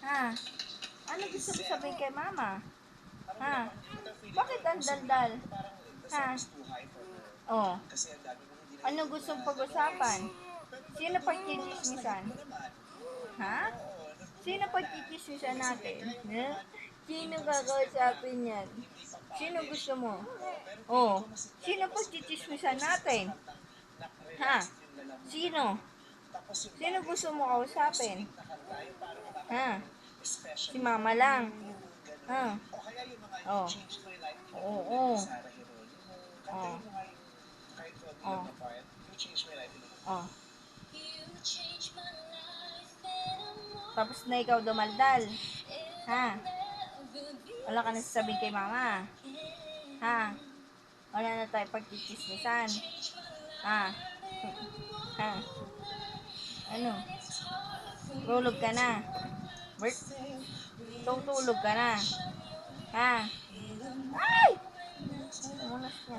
Ha? Ano gusto mo sabihin kay mama? Ha? Bakit ang daldal? Ha? Oh. Ano gustong pag-usapan? Sino pagchichismisan? Ha? Sino pagchichismisan natin? Ha? Sino kakausapin yan? Sino gusto mo? Oh. Sino pagchichismisan natin? Ha? Sino? Sino gusto mo kausapin? Ha? Si mama lang. Ha? Oh. Oo. Oo. Oh. Oh. Oh. Tapos na ikaw dumaldal. Ha? Wala ka na sasabihin kay mama. Ha? Wala na tayo pagchichismisan. Ha? Ha? Ano? Tulog ka na. Bert? Tutulog ka na. Ha? Ay! Unas na.